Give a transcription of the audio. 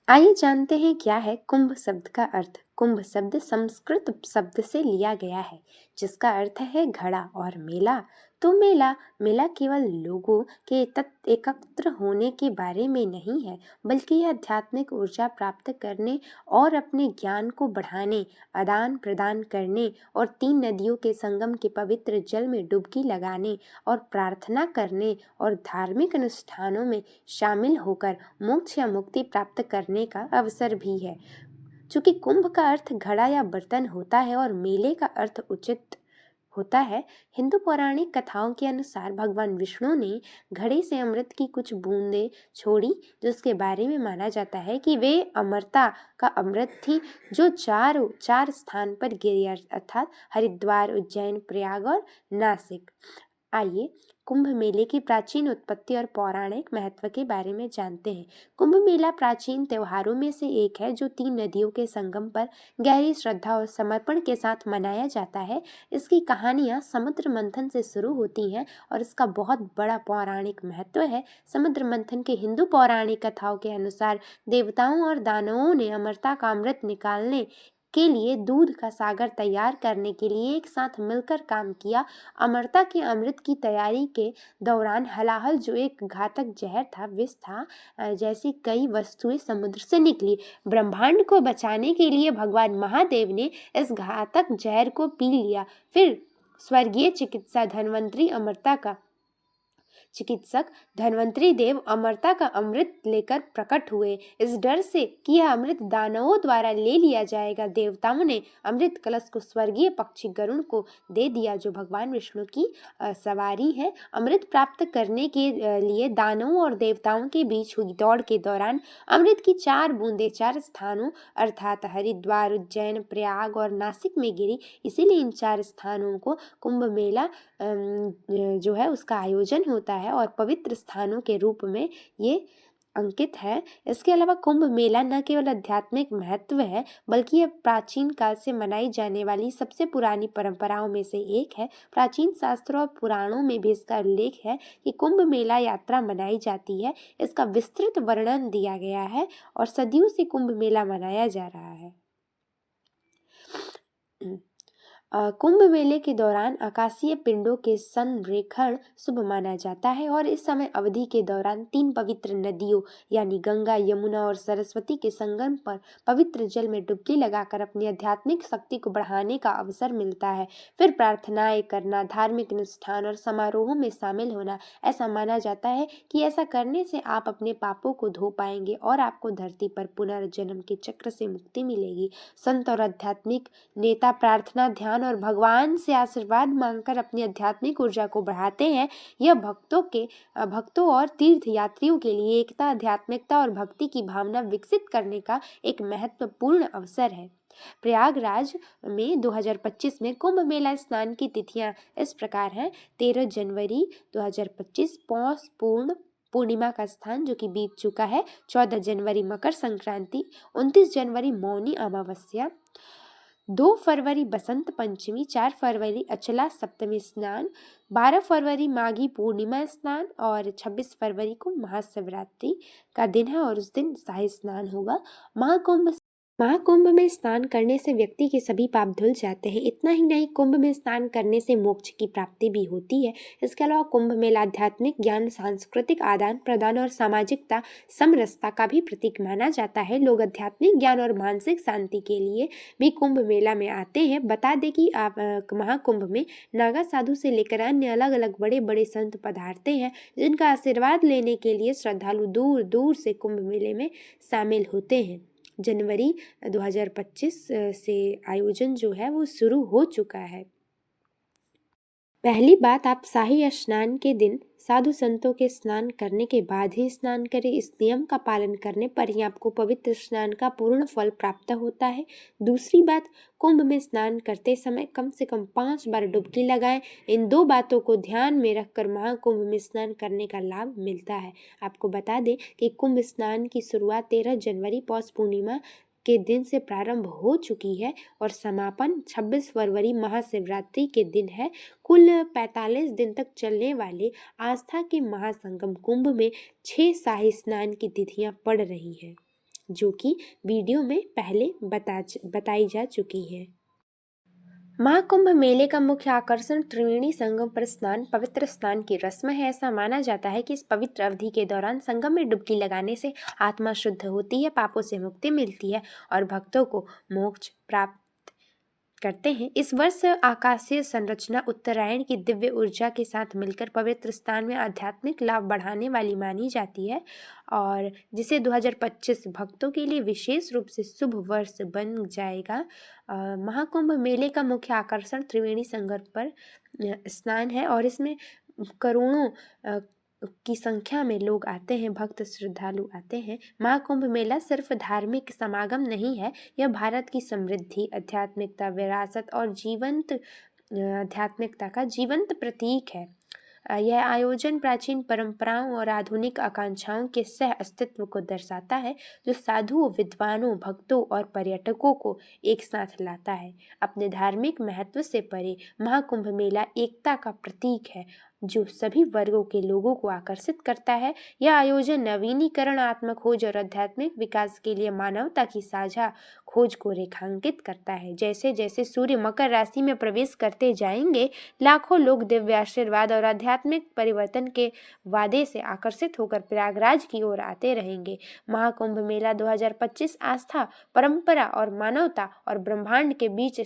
आइए जानते हैं क्या है कुंभ शब्द का अर्थ। कुंभ शब्द संस्कृत शब्द से लिया गया है जिसका अर्थ है घड़ा और मेला। तो मेला मेला केवल लोगों के एकत्र होने के बारे में नहीं है, बल्कि यह आध्यात्मिक ऊर्जा प्राप्त करने और अपने ज्ञान को बढ़ाने, आदान प्रदान करने और तीन नदियों के संगम के पवित्र जल में डुबकी लगाने और प्रार्थना करने और धार्मिक अनुष्ठानों में शामिल होकर मोक्ष या मुक्ति प्राप्त करने का अवसर भी है। चूंकि कुंभ का अर्थ घड़ा या बर्तन होता है और मेले का अर्थ उचित होता है, हिंदू पौराणिक कथाओं के अनुसार भगवान विष्णु ने घड़े से अमृत की कुछ बूंदें छोड़ी, जिसके बारे में माना जाता है कि वे अमरता का अमृत थी, जो चार स्थान पर गिरी, अर्थात हरिद्वार, उज्जैन, प्रयाग और नासिक। आइए कुंभ मेले की प्राचीन उत्पत्ति और पौराणिक महत्व के बारे में जानते हैं। कुंभ मेला प्राचीन त्योहारों में से एक है जो तीन नदियों के संगम पर गहरी श्रद्धा और समर्पण के साथ मनाया जाता है। इसकी कहानियां समुद्र मंथन से शुरू होती हैं और इसका बहुत बड़ा पौराणिक महत्व है। समुद्र मंथन के हिंदू पौराणिक कथाओं के अनुसार देवताओं और दानवों ने अमरता का अमृत निकालने के लिए दूध का सागर तैयार करने के लिए एक साथ मिलकर काम किया। अमरता के अमृत की तैयारी के दौरान हलाहल, जो एक घातक जहर था, विष था, जैसी कई वस्तुएं समुद्र से निकली। ब्रह्मांड को बचाने के लिए भगवान महादेव ने इस घातक जहर को पी लिया। फिर स्वर्गीय चिकित्सक धन्वंतरी देव अमरता का अमृत लेकर प्रकट हुए। इस डर से कि यह अमृत दानवों द्वारा ले लिया जाएगा, देवताओं ने अमृत कलश को स्वर्गीय पक्षी गरुड़ को दे दिया, जो भगवान विष्णु की सवारी है। अमृत प्राप्त करने के लिए दानवों और देवताओं के बीच हुई दौड़ के दौरान अमृत की चार बूंदें चार स्थानों अर्थात हरिद्वार, उज्जैन, प्रयाग और नासिक में गिरी। इसीलिए इन चार स्थानों को कुंभ मेला जो है उसका आयोजन होता है और पवित्र स्थानों के रूप में ये अंकित है। इसके अलावा कुंभ मेला न केवल आध्यात्मिक महत्व है, बल्कि यह प्राचीन काल से मनाई जाने वाली सबसे पुरानी परंपराओं में से एक है। प्राचीन शास्त्रों और पुराणों में भी इसका उल्लेख है कि कुंभ मेला यात्रा मनाई जाती है। इसका विस्तृत वर्णन दिया गया है और सदियों से कुंभ मेला मनाया जा रहा है। कुंभ मेले के दौरान आकाशीय पिंडों के संरेखण शुभ माना जाता है और इस समय अवधि के दौरान तीन पवित्र नदियों यानी गंगा, यमुना और सरस्वती के संगम पर पवित्र जल में डुबकी लगाकर अपनी आध्यात्मिक शक्ति को बढ़ाने का अवसर मिलता है। फिर प्रार्थनाएं करना, धार्मिक अनुष्ठान और समारोहों में शामिल होना। ऐसा माना जाता है कि ऐसा करने से आप अपने पापों को धो पाएंगे और आपको धरती पर पुनर्जन्म के चक्र से मुक्ति मिलेगी। संत और आध्यात्मिक नेता प्रार्थना, ध्यान और भगवान से आशीर्वाद मांगकर अपनी आध्यात्मिक ऊर्जा को बढ़ाते हैं। यह भक्तों और तीर्थ यात्रियों के लिए एकता, आध्यात्मिकता और भक्ति की भावना विकसित करने का एक महत्वपूर्ण अवसर है। प्रयागराज में 2025 में कुंभ मेला स्नान की तिथियां इस प्रकार हैं। 13 जनवरी 2025 पौष पूर्णिमा का स्थान जो कि बीत चुका है। 14 जनवरी मकर संक्रांति, 29 जनवरी मौनी अमावस्या, 2 फरवरी बसंत पंचमी, 4 फरवरी अचला सप्तमी स्नान, 12 फरवरी माघी पूर्णिमा स्नान और 26 फरवरी को महाशिवरात्रि का दिन है और उस दिन शाही स्नान होगा। महाकुंभ में स्नान करने से व्यक्ति के सभी पाप धुल जाते हैं। इतना ही नहीं, कुंभ में स्नान करने से मोक्ष की प्राप्ति भी होती है। इसके अलावा कुंभ मेला आध्यात्मिक ज्ञान, सांस्कृतिक आदान प्रदान और सामाजिकता समरसता का भी प्रतीक माना जाता है। लोग आध्यात्मिक ज्ञान और मानसिक शांति के लिए भी कुंभ मेला में आते हैं। बता दें कि महाकुंभ में नागा साधु से लेकर अन्य अलग अलग बड़े बड़े संत पधारते हैं, जिनका आशीर्वाद लेने के लिए श्रद्धालु दूर दूर से कुंभ मेले में शामिल होते हैं। जनवरी 2025 से आयोजन जो है वो शुरू हो चुका है। पहली बात, आप शाही स्नान के दिन साधु संतों के स्नान करने के बाद ही स्नान करें। इस नियम का पालन करने पर ही आपको पवित्र स्नान का पूर्ण फल प्राप्त होता है। दूसरी बात, कुंभ में स्नान करते समय कम से कम 5 बार डुबकी लगाएं। इन 2 बातों को ध्यान में रखकर महाकुंभ में स्नान करने का लाभ मिलता है। आपको बता दें कि कुंभ स्नान की शुरुआत 13 जनवरी पौष पूर्णिमा के दिन से प्रारंभ हो चुकी है और समापन 26 फरवरी महाशिवरात्रि के दिन है। कुल 45 दिन तक चलने वाले आस्था के महासंगम कुंभ में 6 शाही स्नान की तिथियां पड़ रही हैं। जो कि वीडियो में पहले बताई जा चुकी है। महाकुंभ मेले का मुख्य आकर्षण त्रिवेणी संगम पर स्नान, पवित्र स्नान की रस्म है। ऐसा माना जाता है कि इस पवित्र अवधि के दौरान संगम में डुबकी लगाने से आत्मा शुद्ध होती है, पापों से मुक्ति मिलती है और भक्तों को मोक्ष प्राप्त करते हैं। इस वर्ष आकाशीय संरचना उत्तरायण की दिव्य ऊर्जा के साथ मिलकर पवित्र स्थान में आध्यात्मिक लाभ बढ़ाने वाली मानी जाती है और जिसे 2025 भक्तों के लिए विशेष रूप से शुभ वर्ष बन जाएगा। महाकुंभ मेले का मुख्य आकर्षण त्रिवेणी संगम पर स्नान है और इसमें करोड़ों की संख्या में लोग आते हैं, भक्त श्रद्धालु आते हैं। महाकुंभ मेला सिर्फ धार्मिक समागम नहीं है, यह भारत की समृद्धि, आध्यात्मिकता, विरासत और आध्यात्मिकता का जीवंत प्रतीक है। यह आयोजन प्राचीन परंपराओं और आधुनिक आकांक्षाओं के सह अस्तित्व को दर्शाता है, जो साधुओं, विद्वानों, भक्तों और पर्यटकों को एक साथ लाता है। अपने धार्मिक महत्व से परे महाकुंभ मेला एकता का प्रतीक है, जो सभी वर्गों के लोगों को आकर्षित करता है। यह आयोजन नवीनीकरण, आत्म खोज और आध्यात्मिक विकास के लिए मानवता की साझा खोज को रेखांकित करता है। जैसे जैसे सूर्य मकर राशि में प्रवेश करते जाएंगे, लाखों लोग दिव्य आशीर्वाद और आध्यात्मिक परिवर्तन के वादे से आकर्षित होकर प्रयागराज की ओर आते रहेंगे। महाकुंभ मेला 2025 आस्था, परंपरा और मानवता और ब्रह्मांड के बीच